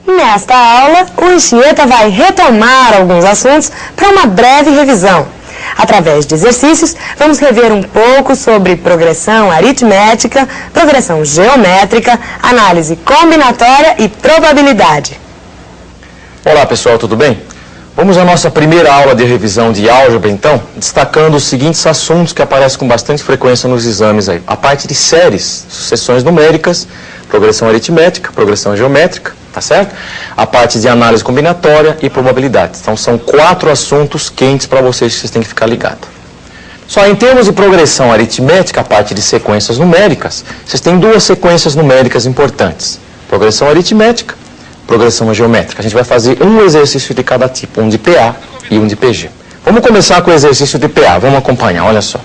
Nesta aula, o Anchieta vai retomar alguns assuntos para uma breve revisão. Através de exercícios, vamos rever um pouco sobre progressão aritmética, progressão geométrica, análise combinatória e probabilidade. Olá pessoal, tudo bem? Vamos à nossa primeira aula de revisão de álgebra então, destacando os seguintes assuntos que aparecem com bastante frequência nos exames aí. A parte de séries, sucessões numéricas, progressão aritmética, progressão geométrica, tá certo? A parte de análise combinatória e probabilidade. Então são 4 assuntos quentes para vocês que vocês têm que ficar ligados. Só em termos de progressão aritmética, a parte de sequências numéricas, vocês têm 2 sequências numéricas importantes. Progressão aritmética, progressão geométrica. A gente vai fazer um exercício de cada tipo, um de PA e um de PG. Vamos começar com o exercício de PA, vamos acompanhar, olha só.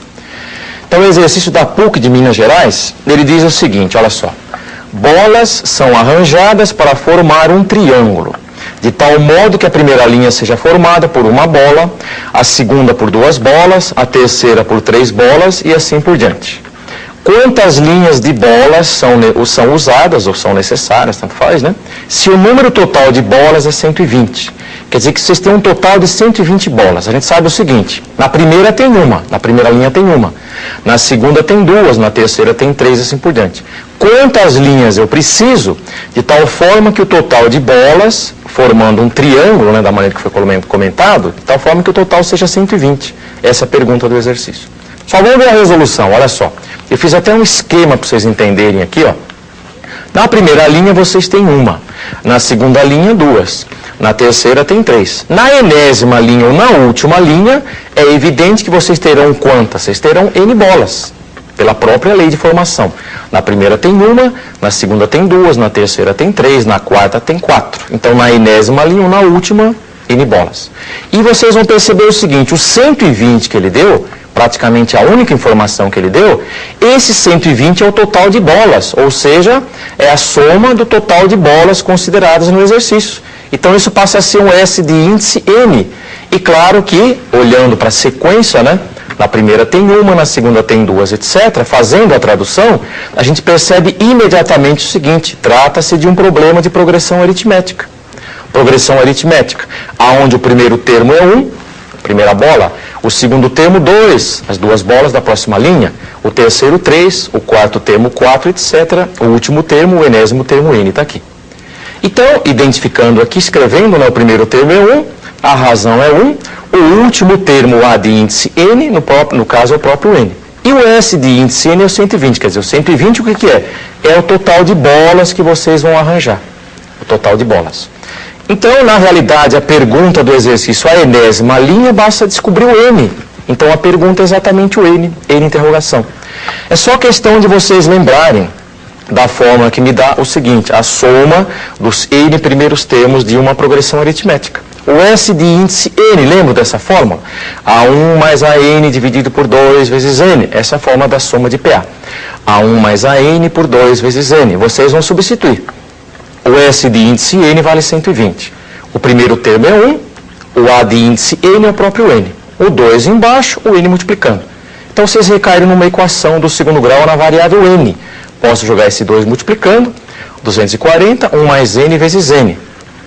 Então o exercício da PUC de Minas Gerais, ele diz o seguinte, olha só. Bolas são arranjadas para formar um triângulo, de tal modo que a primeira linha seja formada por uma bola, a segunda por 2 bolas, a terceira por 3 bolas e assim por diante. Quantas linhas de bolas são usadas ou são necessárias, tanto faz, né? Se o número total de bolas é 120. Quer dizer que vocês têm um total de 120 bolas. A gente sabe o seguinte, na primeira tem uma, na primeira linha tem uma, na segunda tem 2, na terceira tem 3 e assim por diante. Quantas linhas eu preciso, de tal forma que o total de bolas, formando um triângulo, né, da maneira que foi comentado, de tal forma que o total seja 120. Essa é a pergunta do exercício. Só vamos ver a resolução, olha só. Eu fiz até um esquema para vocês entenderem aqui, ó. Na primeira linha vocês têm uma, na segunda linha 2, na terceira tem 3. Na enésima linha ou na última linha, é evidente que vocês terão quantas? Vocês terão N bolas, pela própria lei de formação. Na primeira tem uma, na segunda tem 2, na terceira tem 3, na quarta tem 4. Então na enésima linha ou na última, N bolas. E vocês vão perceber o seguinte, o 120 que ele deu, praticamente a única informação que ele deu, esse 120 é o total de bolas, ou seja, é a soma do total de bolas consideradas no exercício. Então isso passa a ser um S de índice N. E claro que, olhando para a sequência, né, na primeira tem uma, na segunda tem 2, etc., fazendo a tradução, a gente percebe imediatamente o seguinte, trata-se de um problema de progressão aritmética. Progressão aritmética, aonde o primeiro termo é 1, primeira bola, o segundo termo 2, as 2 bolas da próxima linha, o terceiro 3, o quarto termo 4, etc. O último termo, o enésimo termo N, está aqui. Então, identificando aqui, escrevendo, né, o primeiro termo é 1, a razão é 1, o último termo A de índice N, no caso é o próprio N. E o S de índice N é o 120, quer dizer, o 120 o que é? É o total de bolas que vocês vão arranjar, o total de bolas. Então, na realidade, a pergunta do exercício, a enésima linha, basta descobrir o N. Então, a pergunta é exatamente o N, N interrogação. É só questão de vocês lembrarem da fórmula que me dá o seguinte, a soma dos N primeiros termos de uma progressão aritmética. O S de índice N, lembra dessa fórmula? A1 mais AN dividido por 2 vezes N. Essa é a fórmula da soma de PA. A1 mais AN por 2 vezes N. Vocês vão substituir. O S de índice N vale 120. O primeiro termo é 1, o A de índice N é o próprio N. O 2 embaixo, o N multiplicando. Então vocês recaíram numa equação do segundo grau na variável N. Posso jogar esse 2 multiplicando, 240, 1 mais N vezes N.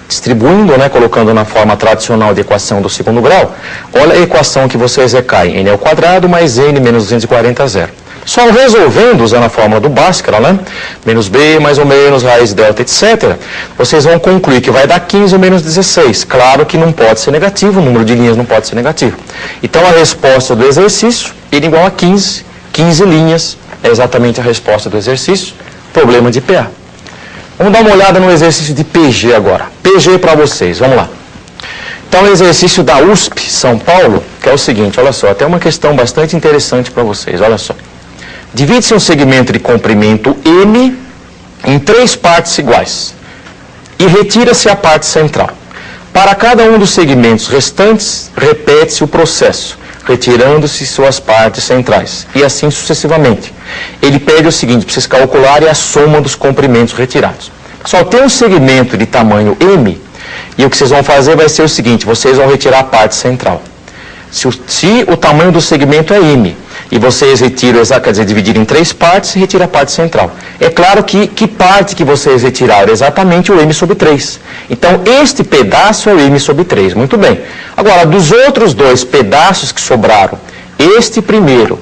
Distribuindo, né, colocando na forma tradicional de equação do segundo grau, olha a equação que vocês recaem. N ao quadrado mais N menos 240 zero. Só resolvendo, usando a fórmula do Bhaskara, né? Menos B, mais ou menos, raiz delta, etc., vocês vão concluir que vai dar 15 ou menos 16. Claro que não pode ser negativo, o número de linhas não pode ser negativo. Então, a resposta do exercício, N igual a 15, 15 linhas, é exatamente a resposta do exercício, problema de PA. Vamos dar uma olhada no exercício de PG agora. PG para vocês, vamos lá. Então, o exercício da USP, São Paulo, que é o seguinte, olha só, até uma questão bastante interessante para vocês, olha só. Divide-se um segmento de comprimento M em 3 partes iguais e retira-se a parte central. Para cada um dos segmentos restantes, repete-se o processo, retirando-se suas partes centrais, e assim sucessivamente. Ele pede o seguinte, para vocês calcularem a soma dos comprimentos retirados. Só tem um segmento de tamanho M, e o que vocês vão fazer vai ser o seguinte, vocês vão retirar a parte central. Se o tamanho do segmento é M, e vocês retiram, quer dizer, dividir em 3 partes e retira a parte central. É claro que parte que vocês retiraram? Exatamente o m sobre 3. Então, este pedaço é o m sobre 3. Muito bem. Agora, dos outros 2 pedaços que sobraram, este primeiro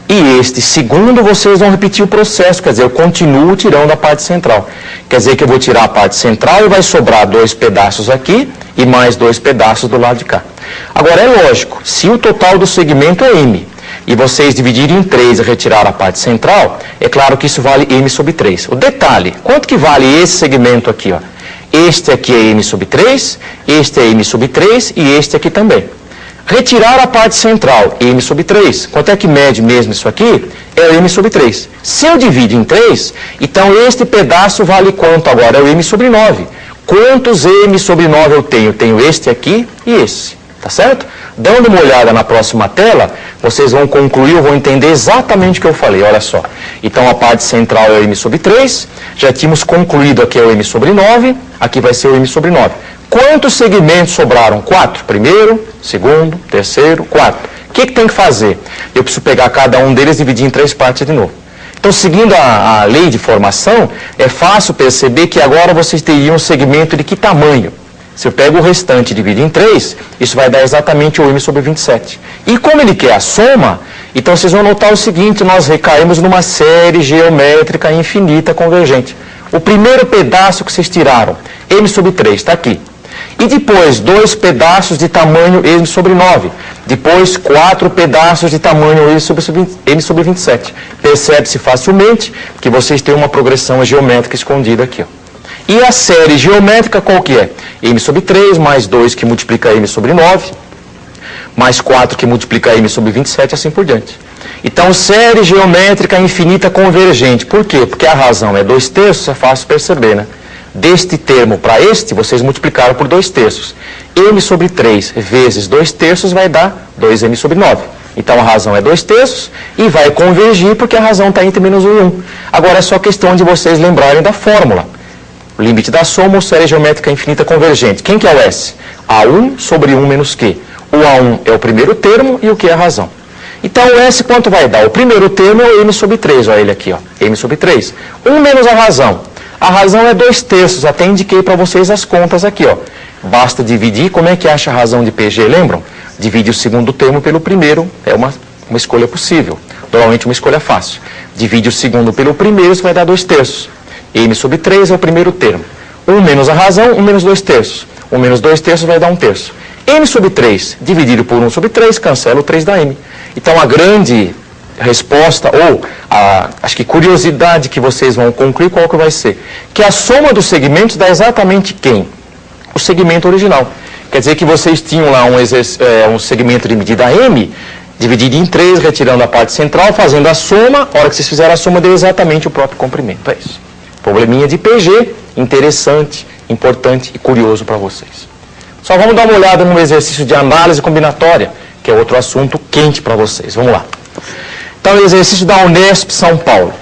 e este segundo, vocês vão repetir o processo, quer dizer, eu continuo tirando a parte central. Quer dizer que eu vou tirar a parte central e vai sobrar 2 pedaços aqui e mais 2 pedaços do lado de cá. Agora, é lógico, se o total do segmento é m, e vocês dividirem em 3 e retirar a parte central, é claro que isso vale m sobre 3. O detalhe, quanto que vale esse segmento aqui? Ó? Este aqui é m sobre 3, este é m sobre 3 e este aqui também. Retirar a parte central, m sobre 3. Quanto é que mede mesmo isso aqui? É o m sobre 3. Se eu divido em 3, então este pedaço vale quanto agora? É o m sobre 9. Quantos m sobre 9 eu tenho? Eu tenho este aqui e esse. Tá certo? Dando uma olhada na próxima tela, vocês vão concluir, vão entender exatamente o que eu falei, olha só. Então, a parte central é o m sobre 3, já tínhamos concluído aqui é o m sobre 9, aqui vai ser o m sobre 9. Quantos segmentos sobraram? 4. Primeiro, segundo, terceiro, quarto. O que tem que fazer? Eu preciso pegar cada um deles e dividir em 3 partes de novo. Então, seguindo a lei de formação, é fácil perceber que agora vocês teriam um segmento de que tamanho? Se eu pego o restante e divido em 3, isso vai dar exatamente o m sobre 27. E como ele quer a soma, então vocês vão notar o seguinte, nós recaímos numa série geométrica infinita convergente. O primeiro pedaço que vocês tiraram, m sobre 3, está aqui. E depois, 2 pedaços de tamanho m sobre 9. Depois, 4 pedaços de tamanho m sobre 27. Percebe-se facilmente que vocês têm uma progressão geométrica escondida aqui, ó. E a série geométrica qual que é? M sobre 3, mais 2 que multiplica M sobre 9, mais 4 que multiplica M sobre 27, assim por diante. Então, série geométrica infinita convergente. Por quê? Porque a razão é 2/3, é fácil perceber, né? Deste termo para este, vocês multiplicaram por 2/3. M sobre 3 vezes 2/3 vai dar 2M sobre 9. Então, a razão é 2/3 e vai convergir porque a razão está entre menos 1 e 1. Agora, é só questão de vocês lembrarem da fórmula. O limite da soma ou série geométrica infinita convergente. Quem que é o S? A1 sobre 1 menos Q. O A1 é o primeiro termo e o Q é a razão. Então, o S quanto vai dar? O primeiro termo é o M sobre 3, olha ele aqui, ó. M sobre 3. 1 menos a razão. A razão é 2/3, até indiquei para vocês as contas aqui, ó. Basta dividir, como é que acha a razão de PG, lembram? Divide o segundo termo pelo primeiro, é uma escolha possível. Normalmente uma escolha fácil. Divide o segundo pelo primeiro, isso vai dar 2/3. M sobre 3 é o primeiro termo. 1 menos a razão, 1 menos 2/3. 1 menos 2/3 vai dar 1/3. M sobre 3 dividido por 1 sobre 3, cancela o 3 da M. Então, a grande resposta, ou acho que curiosidade que vocês vão concluir, qual que vai ser? Que a soma dos segmentos dá exatamente quem? O segmento original. Quer dizer que vocês tinham lá um segmento de medida M, dividido em 3, retirando a parte central, fazendo a soma, a hora que vocês fizeram a soma, deu exatamente o próprio comprimento. É isso. Probleminha de PG, interessante, importante e curioso para vocês. Só vamos dar uma olhada no exercício de análise combinatória, que é outro assunto quente para vocês. Vamos lá. Então, exercício da Unesp São Paulo.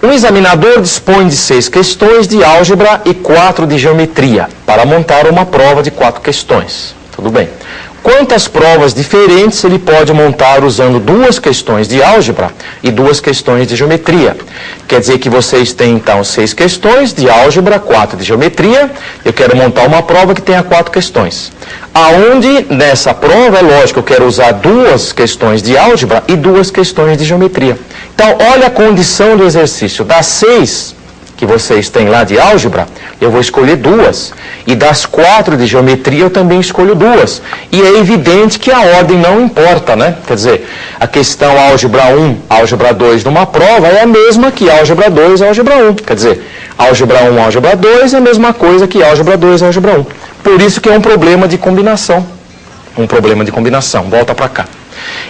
Um examinador dispõe de 6 questões de álgebra e 4 de geometria, para montar uma prova de 4 questões. Tudo bem. Quantas provas diferentes ele pode montar usando 2 questões de álgebra e 2 questões de geometria? Quer dizer que vocês têm, então, 6 questões de álgebra, 4 de geometria. Eu quero montar uma prova que tenha 4 questões. Aonde, nessa prova, é lógico, eu quero usar 2 questões de álgebra e 2 questões de geometria. Então, olha a condição do exercício. Das 6 que vocês têm lá de álgebra, eu vou escolher 2. E das 4 de geometria, eu também escolho 2. E é evidente que a ordem não importa, né? Quer dizer, a questão álgebra 1, álgebra 2 numa prova é a mesma que álgebra 2, álgebra 1. Quer dizer, álgebra 1, álgebra 2 é a mesma coisa que álgebra 2, álgebra 1. Por isso que é um problema de combinação. Um problema de combinação. Volta para cá.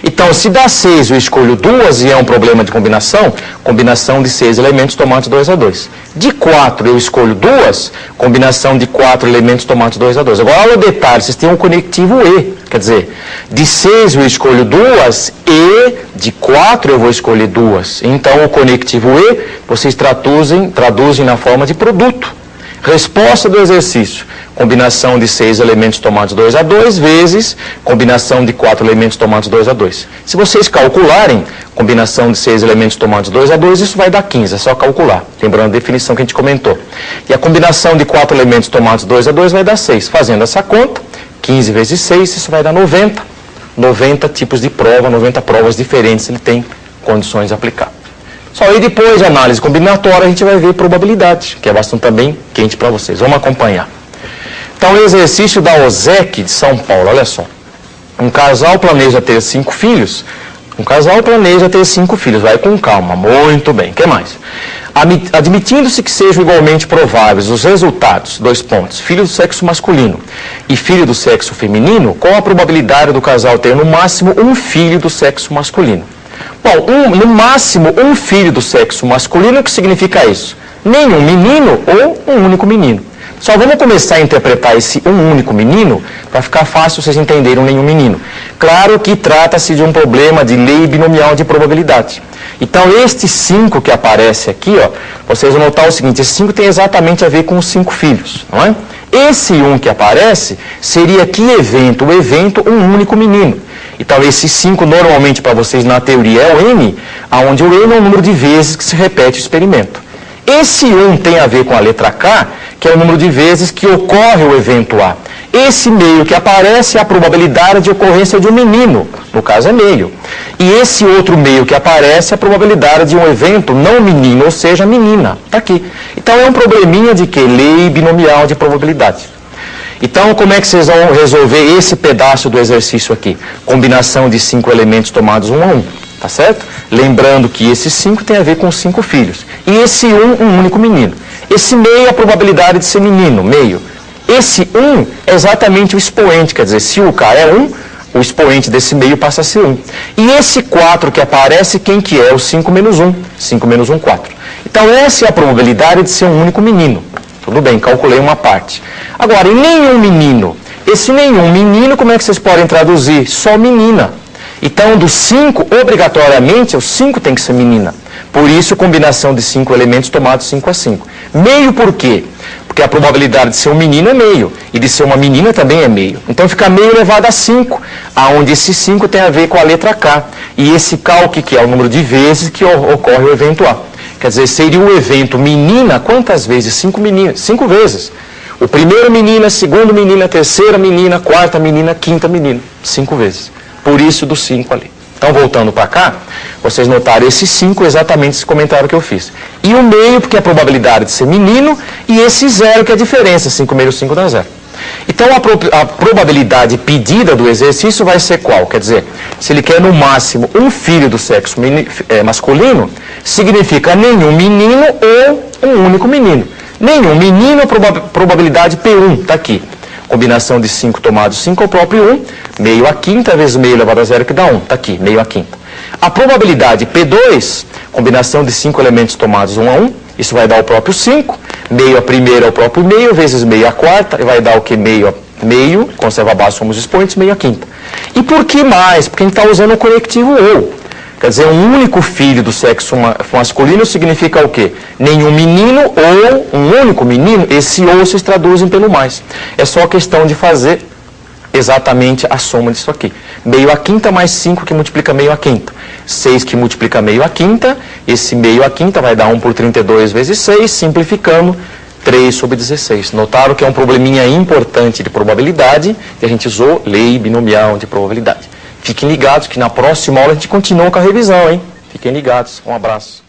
Então, se dá 6 eu escolho 2 e é um problema de combinação, combinação de 6 elementos tomados 2 a 2. De 4 eu escolho 2, combinação de 4 elementos tomados 2 a 2. Agora, olha o detalhe, vocês têm um conectivo E, quer dizer, de 6 eu escolho 2 e de 4 eu vou escolher 2. Então, o conectivo E, vocês traduzem na forma de produto. Resposta do exercício, combinação de 6 elementos tomados 2 a 2 vezes combinação de 4 elementos tomados 2 a 2. Se vocês calcularem, combinação de 6 elementos tomados 2 a 2, isso vai dar 15, é só calcular. Lembrando a definição que a gente comentou. E a combinação de 4 elementos tomados 2 a 2 vai dar 6. Fazendo essa conta, 15 vezes 6, isso vai dar 90. 90 tipos de prova, 90 provas diferentes ele tem condições de aplicar. Só aí depois de análise combinatória a gente vai ver probabilidade, que é bastante também quente para vocês. Vamos acompanhar. Então, o exercício da OSEC de São Paulo, olha só. Um casal planeja ter 5 filhos. Vai com calma, muito bem. O que mais? Admitindo-se que sejam igualmente prováveis os resultados, 2 pontos, filho do sexo masculino e filho do sexo feminino, qual a probabilidade do casal ter no máximo um filho do sexo masculino? Bom, no máximo um filho do sexo masculino, o que significa isso? Nenhum menino ou um único menino. Só vamos começar a interpretar esse um único menino para ficar fácil vocês entenderem nenhum menino. Claro que trata-se de um problema de lei binomial de probabilidade. Então, este 5 que aparece aqui, ó, vocês vão notar o seguinte, esse 5 tem exatamente a ver com os 5 filhos, não é? Esse 1 que aparece seria que evento? O evento, um único menino. Então, esse 5 normalmente para vocês na teoria é o N, onde o N é o número de vezes que se repete o experimento. Esse 1 tem a ver com a letra K, que é o número de vezes que ocorre o evento A. Esse meio que aparece é a probabilidade de ocorrência de um menino, no caso é meio. E esse outro meio que aparece é a probabilidade de um evento não menino, ou seja, menina. Está aqui. Então é um probleminha de que? Lei binomial de probabilidade. Então, como é que vocês vão resolver esse pedaço do exercício aqui? Combinação de 5 elementos tomados 1 a 1. Tá certo? Lembrando que esse 5 tem a ver com 5 filhos. E esse 1, um único menino. Esse meio é a probabilidade de ser menino, meio. Esse 1 é exatamente o expoente, quer dizer, se o K é 1, o expoente desse meio passa a ser 1. E esse 4 que aparece, quem que é? O 5 menos 1. 5 menos 1, 4. Então, essa é a probabilidade de ser um único menino. Tudo bem, calculei uma parte. Agora, em nenhum menino. Esse nenhum menino, como é que vocês podem traduzir? Só menina. Então, do 5, obrigatoriamente, o 5 tem que ser menina. Por isso, combinação de 5 elementos tomados 5 a 5. Meio por quê? Porque a probabilidade de ser um menino é meio, e de ser uma menina também é meio. Então, fica meio elevado a 5, aonde esse 5 tem a ver com a letra K. E esse K, o que é? O número de vezes que ocorre o evento A. Quer dizer, seria o evento menina, quantas vezes? 5 meninas, 5 vezes. O primeiro menina, segundo menina, terceira menina, quarta menina, quinta menina. 5 vezes. Por isso do 5 ali. Então, voltando para cá, vocês notaram esse 5, exatamente esse comentário que eu fiz. E o meio, porque é a probabilidade de ser menino, e esse 0, que é a diferença, 5 menos 5 dá 0. Então, a probabilidade pedida do exercício vai ser qual? Quer dizer, se ele quer no máximo um filho do sexo masculino, significa nenhum menino ou um único menino. Nenhum menino, probabilidade P1, está aqui. Combinação de 5 tomados 5 é o próprio 1, meio a quinta vezes meio elevado a 0 que dá 1, está aqui, meio a quinta. A probabilidade P2, combinação de 5 elementos tomados 1 a 1, isso vai dar o próprio 5, meio a primeira é o próprio meio, vezes meio a quarta, e vai dar o que? Meio a meio, conserva abaixo somos expoentes, meio a quinta. E por que mais? Porque a gente está usando o conectivo ou. Quer dizer, um único filho do sexo masculino significa o quê? Nenhum menino ou um único menino, esse ou vocês traduzem pelo mais. É só questão de fazer exatamente a soma disso aqui. Meio a quinta mais 5 que multiplica meio a quinta. 6 que multiplica meio a quinta, esse meio a quinta vai dar 1 por 32 vezes 6, simplificando, 3 sobre 16. Notaram que é um probleminha importante de probabilidade, que a gente usou lei binomial de probabilidade. Fiquem ligados que na próxima aula a gente continua com a revisão, hein? Fiquem ligados. Um abraço.